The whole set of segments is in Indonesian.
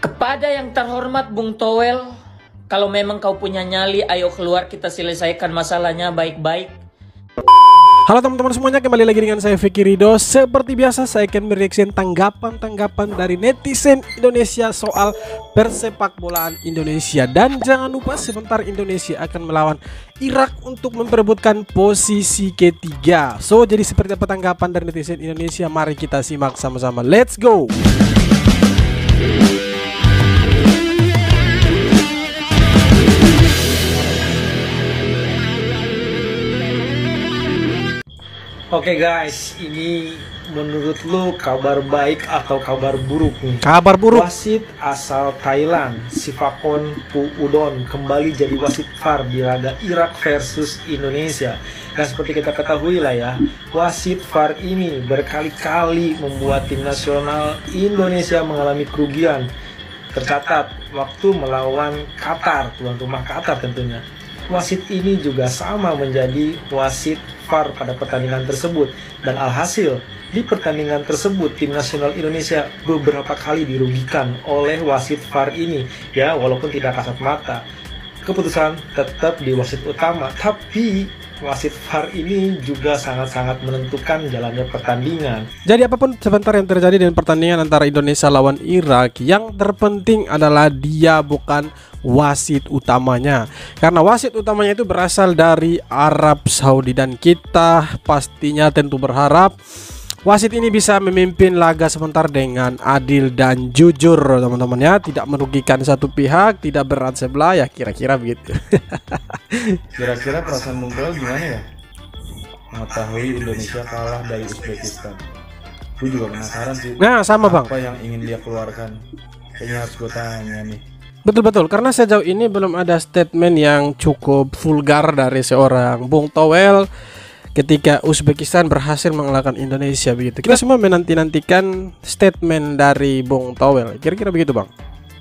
Kepada yang terhormat Bung Towel, kalau memang kau punya nyali, ayo keluar kita selesaikan masalahnya baik-baik. Halo teman-teman semuanya, kembali lagi dengan saya Vicky Rido. Seperti biasa saya akan mereaction tanggapan dari netizen Indonesia soal persepak bolaan Indonesia. Dan jangan lupa sebentar Indonesia akan melawan Irak untuk memperebutkan posisi ketiga. So jadi seperti apa tanggapan dari netizen Indonesia? Mari kita simak sama-sama. Let's go. Oke guys, ini menurut lu kabar baik atau kabar buruk nih? Kabar buruk. Wasit asal Thailand, Sivakon Pudon kembali jadi wasit VAR di laga Irak versus Indonesia. Dan seperti kita ketahui lah ya, wasit VAR ini berkali-kali membuat tim nasional Indonesia mengalami kerugian. Tercatat waktu melawan Qatar, tuan rumah Qatar tentunya. Wasit ini juga sama menjadi wasit VAR pada pertandingan tersebut, dan alhasil di pertandingan tersebut tim nasional Indonesia beberapa kali dirugikan oleh wasit VAR ini ya, walaupun tidak kasat mata. Keputusan tetap di wasit utama, tapi wasit VAR ini juga sangat-sangat menentukan jalannya pertandingan. Jadi apapun sebentar yang terjadi dengan pertandingan antara Indonesia lawan Irak, yang terpenting adalah dia bukan wasit utamanya. Karena wasit utamanya itu berasal dari Arab Saudi, dan kita pastinya tentu berharap wasit ini bisa memimpin laga sebentar dengan adil dan jujur teman-teman ya, tidak merugikan satu pihak, tidak berat sebelah ya, kira-kira begitu. Kira-kira perasaan Bung Towel gimana ya mengetahui Indonesia kalah dari Uzbekistan? Gue juga penasaran sih. Nah sama bang, apa yang ingin dia keluarkan? Kayaknya harus gue tanya nih. Betul-betul, karena sejauh ini belum ada statement yang cukup vulgar dari seorang Bung Towel ketika Uzbekistan berhasil mengalahkan Indonesia begitu. Kita semua menanti-nantikan statement dari Bung Towel. Kira-kira begitu bang.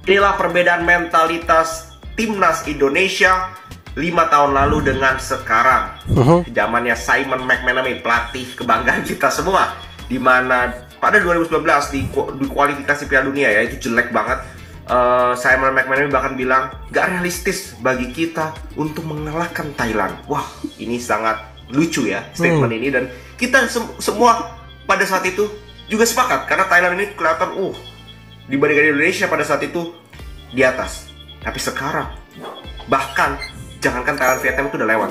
Inilah perbedaan mentalitas timnas Indonesia 5 tahun lalu dengan sekarang. Zamannya Simon McManamy, pelatih kebanggaan kita semua, di mana pada 2019 di kualifikasi Piala Dunia ya, itu jelek banget. Simon McManamy bahkan bilang gak realistis bagi kita untuk mengalahkan Thailand. Wah, ini sangat lucu ya statement ini, dan kita semua pada saat itu juga sepakat karena Thailand ini kelihatan dibandingkan Indonesia pada saat itu di atas. Tapi sekarang bahkan jangankan Thailand, Vietnam itu udah lewat.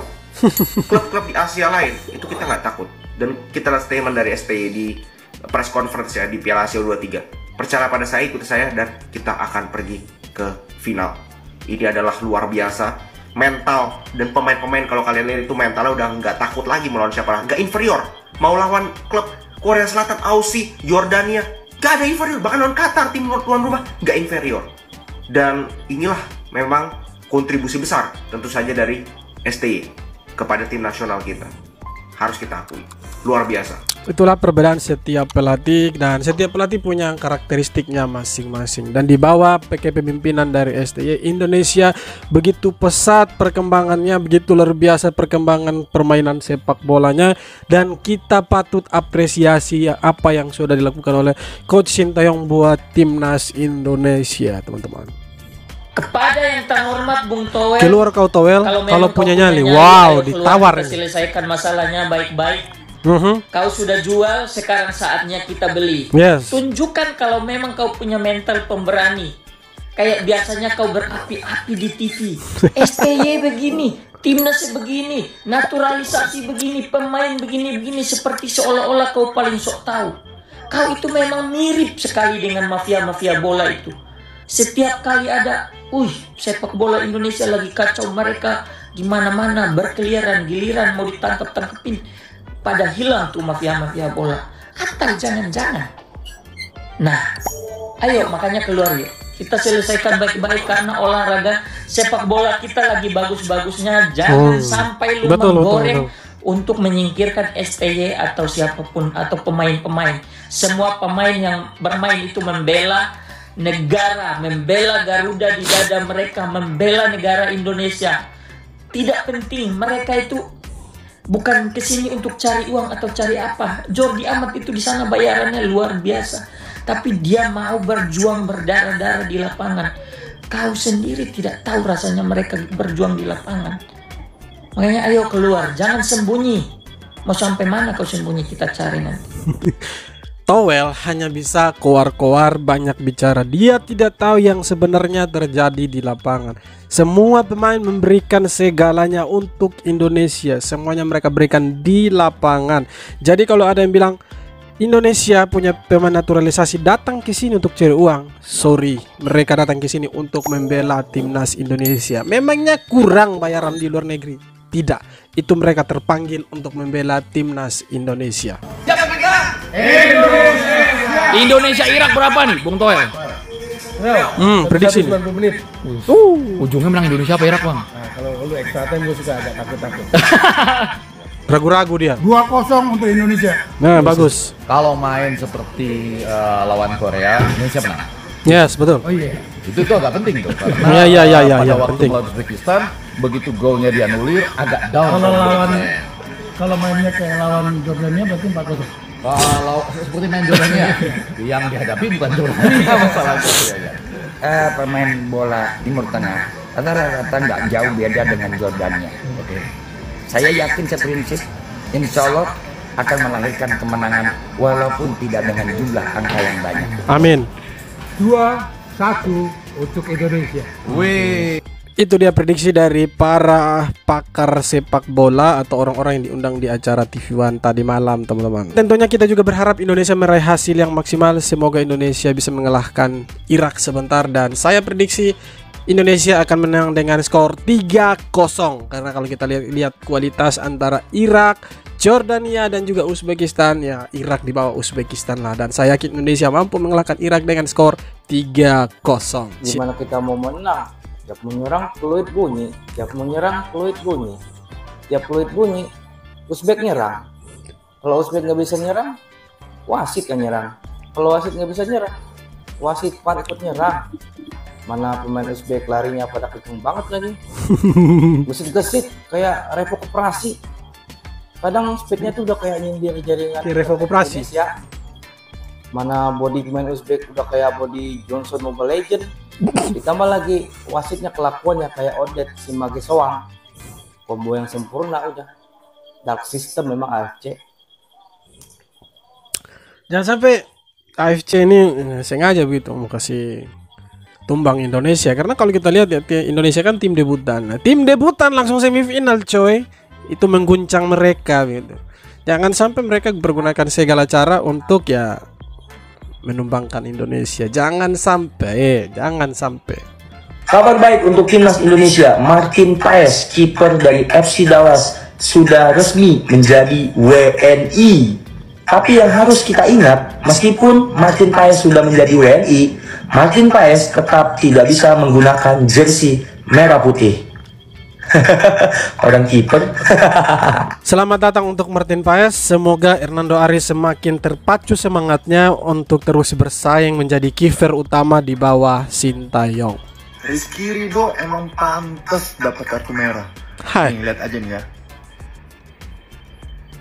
Klub-klub di Asia lain itu kita nggak takut, dan kita lihat statement dari STY di press conference ya di Piala Asia U23. Percaya pada saya, ikuti saya, dan kita akan pergi ke final. Ini adalah luar biasa. Mental dan pemain-pemain, kalau kalian lihat itu mentalnya udah nggak takut lagi melawan siapa lah, nggak inferior. Mau lawan klub Korea Selatan, Aussie, Yordania, nggak ada inferior. Bahkan lawan Qatar, tim tuan rumah, nggak inferior. Dan inilah memang kontribusi besar tentu saja dari STY kepada tim nasional kita. Harus kita akui, luar biasa. Itulah perbedaan setiap pelatih, dan setiap pelatih punya karakteristiknya masing-masing. Dan di bawah kepemimpinan dari STY, Indonesia begitu pesat perkembangannya, begitu luar biasa perkembangan permainan sepak bolanya, dan kita patut apresiasi apa yang sudah dilakukan oleh Coach Sintayong buat timnas Indonesia, teman-teman. Kepada yang terhormat Bung Towel, Keluar kau Towel, kalau punya nyali. ayo Wow, keluar ditawar. kita selesaikan masalahnya baik-baik. Kau sudah jual, sekarang saatnya kita beli. Yes. Tunjukkan kalau memang kau punya mental pemberani. Kayak biasanya kau berapi-api di TV. STY begini, timnas begini, naturalisasi begini, pemain begini-begini, seperti seolah-olah kau paling sok tahu. Kau itu memang mirip sekali dengan mafia-mafia bola itu. Setiap kali ada, sepak bola Indonesia lagi kacau, mereka di mana-mana berkeliaran, giliran mau ditangkap-tangkepin, pada hilang tuh mafia-mafia bola. Atau jangan-jangan. Nah, ayo makanya keluar yuk. Kita selesaikan baik-baik, karena olahraga sepak bola kita lagi bagus-bagusnya. Jangan sampai lu menggoreng untuk menyingkirkan STY atau siapapun atau pemain-pemain. Semua pemain yang bermain itu membela negara, membela Garuda di dada mereka, membela negara Indonesia. Tidak penting, mereka itu bukan kesini untuk cari uang atau cari apa. Jordi Amat itu di sana bayarannya luar biasa. tapi dia mau berjuang berdarah-darah di lapangan. Kau sendiri tidak tahu rasanya mereka berjuang di lapangan. Makanya ayo keluar, jangan sembunyi. Mau sampai mana kau sembunyi, kita cari nanti. Towel hanya bisa koar-koar, banyak bicara. Dia tidak tahu yang sebenarnya terjadi di lapangan. Semua pemain memberikan segalanya untuk Indonesia. Semuanya mereka berikan di lapangan. Jadi kalau ada yang bilang Indonesia punya pemain naturalisasi datang ke sini untuk cari uang, sorry, mereka datang ke sini untuk membela timnas Indonesia. Memangnya kurang bayaran di luar negeri? Tidak, itu mereka terpanggil untuk membela timnas Indonesia. Indonesia Irak berapa nih, Bung Toel? Prediksi nih. 90 menit. Ujungnya menang Indonesia apa Irak, Bang? Nah, kalau lu extra time gue suka agak takut-takut. Ragu-ragu dia. 2-0 untuk Indonesia. Nah, bagus. Kalau main seperti lawan Korea, Indonesia menang. Yes, betul. Oh iya. Itu agak penting tuh karena Iya, pada waktu penting. melawan Uzbekistan begitu golnya dianulir agak down. Kalau mainnya kayak lawan Jordania berarti 4-0. Kalau seperti main Jordania yang dihadapi bukan Jordania masalahnya. Pemain bola Timur Tengah rata-rata nggak jauh beda dengan Jordania. Oke. Saya yakin seprinsip insya Allah akan melahirkan kemenangan walaupun tidak dengan jumlah angka yang banyak. Amin. 2-1 untuk Indonesia. Wih. Itu dia prediksi dari para pakar sepak bola atau orang-orang yang diundang di acara TV One tadi malam, teman-teman. Tentunya kita juga berharap Indonesia meraih hasil yang maksimal. Semoga Indonesia bisa mengalahkan Irak sebentar, dan saya prediksi Indonesia akan menang dengan skor 3-0. Karena kalau kita lihat kualitas antara Irak, Jordania dan juga Uzbekistan, ya Irak di bawah Uzbekistan lah, dan saya yakin Indonesia mampu mengalahkan Irak dengan skor 3-0. Gimana kita mau menang? Tiap menyerang peluit bunyi, tiap menyerang peluit bunyi, tiap peluit bunyi Uzbek nyerang. Kalau Uzbek nggak bisa nyerang, wasit kan nyerang. Kalau wasit nggak bisa nyerang, wasit VAR ikut nyerang. Mana pemain Uzbek larinya pada kenceng banget lagi, gesit-gesit kayak revo koperasi. Kadang speednya tuh udah kayak nyindir jaringan revo koperasi. Indonesia. Mana body pemain Uzbek udah kayak body Johnson Mobile Legend. Ditambah lagi wasitnya kelakuannya kayak Odet si Mage Soang. Combo yang sempurna udah. Dark system memang AFC. Jangan sampai AFC ini sengaja begitu mau kasih tumbang Indonesia, karena kalau kita lihat ya, Indonesia kan tim debutan. Nah, tim debutan langsung semifinal coy. Itu mengguncang mereka gitu. Jangan sampai mereka menggunakan segala cara untuk ya menumbangkan Indonesia. Jangan sampai. Kabar baik untuk timnas Indonesia. Martin Paes, kiper dari FC Dallas, sudah resmi menjadi WNI. Tapi yang harus kita ingat, meskipun Martin Paes sudah menjadi WNI, Martin Paes tetap tidak bisa menggunakan jersey merah putih. Orang kiper. Selamat datang untuk Martin Paes. Semoga Hernando Aris semakin terpacu semangatnya untuk terus bersaing menjadi kiper utama di bawah Sintayong. Rizky Ridho emang pantas dapat kartu merah. Hai. Nih, lihat aja nih ya.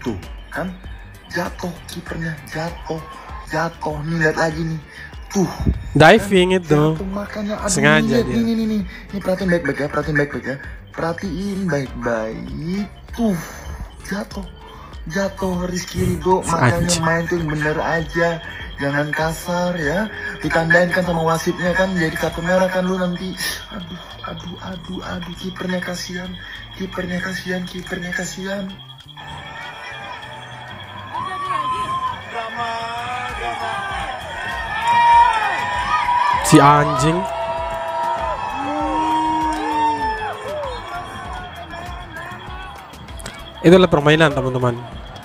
Tuh, kan jatuh kipernya, jatuh. Nih lihat lagi nih. Tuh. Diving itu. Makanya Sengaja dia. Nih, perhatiin baik-baik ya. Perhatiin baik-baik. Tuh, jatuh Rizky Ridho. Makanya main tuh yang bener aja. Jangan kasar ya. Ditandain kan sama wasitnya kan jadi kartu merah kan lu nanti. Aduh, kipernya kasihan. Si anjing. Itulah permainan, teman-teman.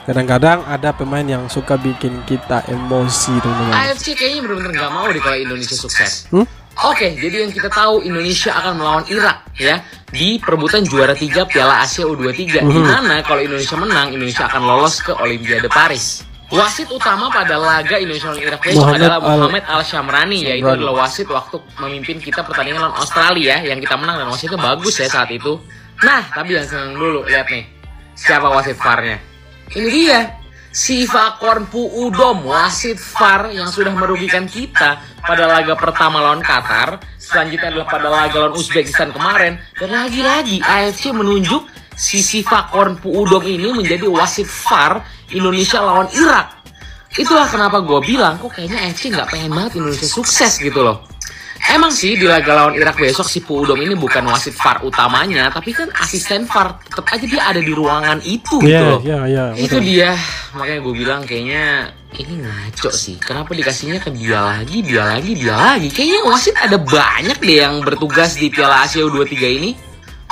Kadang-kadang ada pemain yang suka bikin kita emosi, teman-teman. AFC kayaknya benar-benar nggak mau deh kalau Indonesia sukses. Oke, jadi yang kita tahu Indonesia akan melawan Irak ya di perebutan juara 3 Piala Asia U23. Di mana kalau Indonesia menang, Indonesia akan lolos ke Olimpiade Paris. Wasit utama pada laga Indonesia lawan Irak besok adalah Muhammad Al-Syamrani, yaitu adalah wasit waktu memimpin kita pertandingan lawan Australia yang kita menang, dan wasitnya bagus ya saat itu. Nah, tapi yang senang dulu, lihat nih. Siapa wasit VAR-nya? Ini dia. Sivakorn Puudom, wasit VAR yang sudah merugikan kita pada laga pertama lawan Qatar. Selanjutnya adalah pada laga lawan Uzbekistan kemarin. Dan lagi-lagi AFC menunjuk si Sivakorn Puudom ini menjadi wasit VAR Indonesia lawan Irak. Itulah kenapa gue bilang kok kayaknya AFC nggak pengen banget Indonesia sukses gitu loh. Emang sih di laga lawan Irak besok si Puudom ini bukan wasit VAR utamanya, tapi kan asisten VAR, tetap aja dia ada di ruangan itu gitu loh. Itu dia, makanya gue bilang kayaknya ini ngaco sih. Kenapa dikasihnya ke dia lagi. Kayaknya wasit ada banyak deh yang bertugas di Piala Asia U23 ini.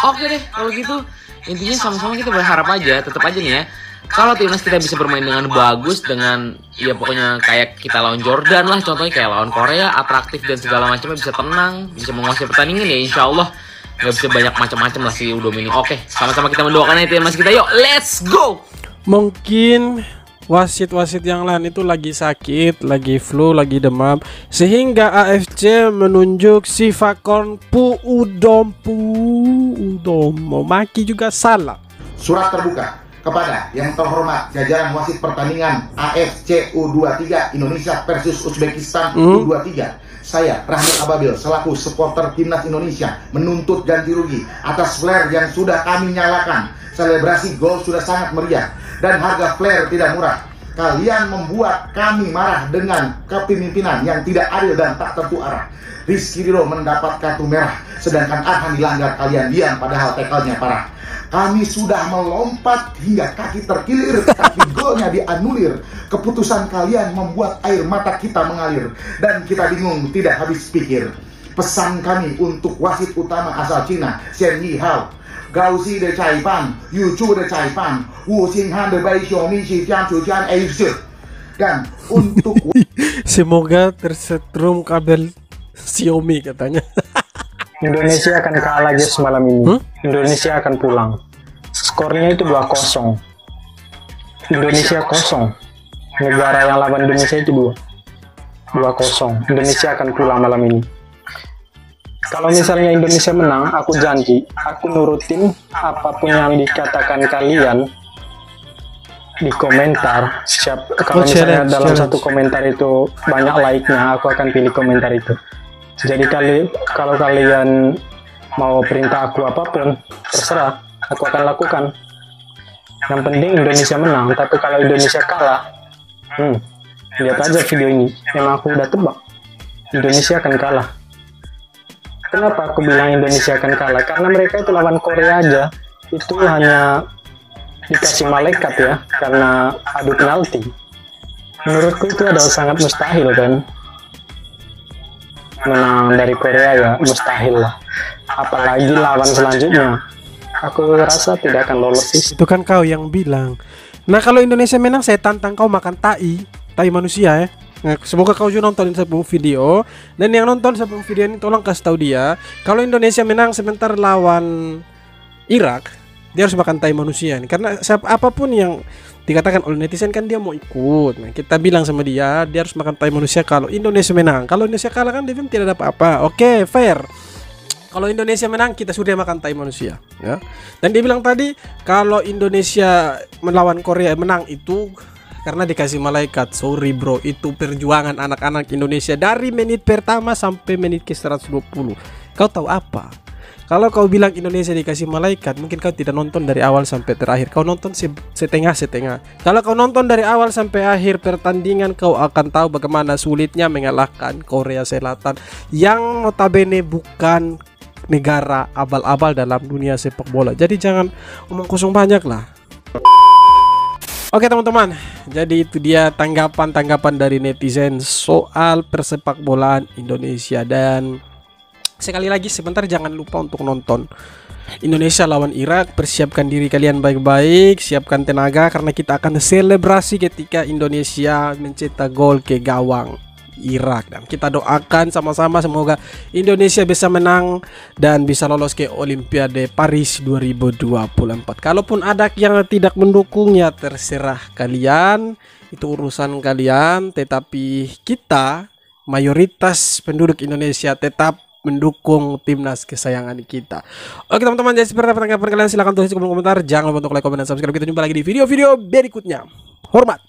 Oke deh, kalau gitu intinya sama-sama kita berharap aja, tetap aja nih ya. Kalau timnas kita bisa bermain dengan bagus, dengan ya pokoknya kayak kita lawan Jordan lah, contohnya kayak lawan Korea, atraktif dan segala macamnya, bisa tenang, bisa menguasai pertandingan ya insya Allah nggak bisa banyak macam-macam lah si Udom ini. Oke, sama-sama kita mendoakan ya timnas kita, yuk let's go. Mungkin wasit-wasit yang lain itu lagi sakit, lagi flu, lagi demam, sehingga AFC menunjuk Sivakorn Puudom. Mau maki juga salah. Surat terbuka kepada yang terhormat jajaran wasit pertandingan AFC U23 Indonesia versus Uzbekistan U23. Saya, Rahmat Ababil, selaku supporter timnas Indonesia, menuntut ganti rugi atas flare yang sudah kami nyalakan. Selebrasi gol sudah sangat meriah dan harga flare tidak murah. Kalian membuat kami marah dengan kepemimpinan yang tidak adil dan tak tentu arah. Rizky Ridho mendapat kartu merah, sedangkan Arhan dilanggar, kalian diam padahal tackle-nya parah. Kami sudah melompat hingga kaki terkilir, tapi golnya dianulir. Keputusan kalian membuat air mata kita mengalir, dan kita bingung tidak habis pikir. Pesan kami untuk wasit utama asal Cina, Shen Yihao, Gauzi de Caipan, Yu Chu de Caipan, Wu Xinghan de Bai Xiaomi Xi Jiang Chu Jian Asia. Dan untuk semoga tersetrum kabel Xiaomi katanya. Indonesia akan kalah guys malam ini. Indonesia akan pulang. Skornya itu 2-0. Indonesia kosong. Negara yang lawan Indonesia itu 2-0. Indonesia akan pulang malam ini. Kalau misalnya Indonesia menang, aku janji, aku nurutin apapun yang dikatakan kalian di komentar. Kalau misalnya dalam satu komentar itu banyak like-nya, aku akan pilih komentar itu. Jadi kalau kalian mau perintah aku apapun, terserah, aku akan lakukan. Yang penting Indonesia menang. Tapi kalau Indonesia kalah, lihat aja video ini. Memang aku udah tebak, Indonesia akan kalah. Kenapa aku bilang Indonesia akan kalah? Karena mereka itu lawan Korea aja, itu hanya dikasih malaikat ya, karena adu penalti. Menurutku itu adalah sangat mustahil kan. Menang dari Korea ya mustahil lah, apalagi lawan selanjutnya aku rasa tidak akan lolos sih. Itu kan kau yang bilang. Nah kalau Indonesia menang saya tantang kau makan tai manusia ya. Nah, semoga kau juga nonton sebuah video, dan yang nonton sebuah video ini tolong kasih tahu dia kalau Indonesia menang sebentar lawan Irak, dia harus makan tai manusia nih. Karena apapun yang dikatakan oleh netizen kan dia mau ikut. Nah, kita bilang sama dia harus makan tai manusia kalau Indonesia menang. Kalau Indonesia kalah kan dia tidak ada apa-apa. Oke, fair. Kalau Indonesia menang kita sudah makan tai manusia ya. Dan dia bilang tadi kalau Indonesia melawan Korea menang itu karena dikasih malaikat. Sorry bro, itu perjuangan anak-anak Indonesia dari menit pertama sampai menit ke 120. Kau tahu apa? Kalau kau bilang Indonesia dikasih malaikat, mungkin kau tidak nonton dari awal sampai terakhir. Kau nonton setengah-setengah. Kalau kau nonton dari awal sampai akhir pertandingan, kau akan tahu bagaimana sulitnya mengalahkan Korea Selatan yang notabene bukan negara abal-abal dalam dunia sepak bola. Jadi jangan omong kosong banyak lah. Oke teman-teman, jadi itu dia tanggapan-tanggapan dari netizen soal persepak bolaan Indonesia. Dan sekali lagi sebentar jangan lupa untuk nonton Indonesia lawan Irak. Persiapkan diri kalian baik-baik, siapkan tenaga karena kita akan selebrasi ketika Indonesia mencetak gol ke gawang Irak. Dan kita doakan sama-sama semoga Indonesia bisa menang dan bisa lolos ke Olimpiade Paris 2024. Kalaupun ada yang tidak mendukung ya terserah kalian, itu urusan kalian. Tetapi kita mayoritas penduduk Indonesia tetap mendukung timnas kesayangan kita. Oke teman-teman, jadi seperti apa tanggapan kalian silahkan tulis di kolom komentar. Jangan lupa untuk like, komen, dan subscribe. Kita jumpa lagi di video-video berikutnya. Hormat.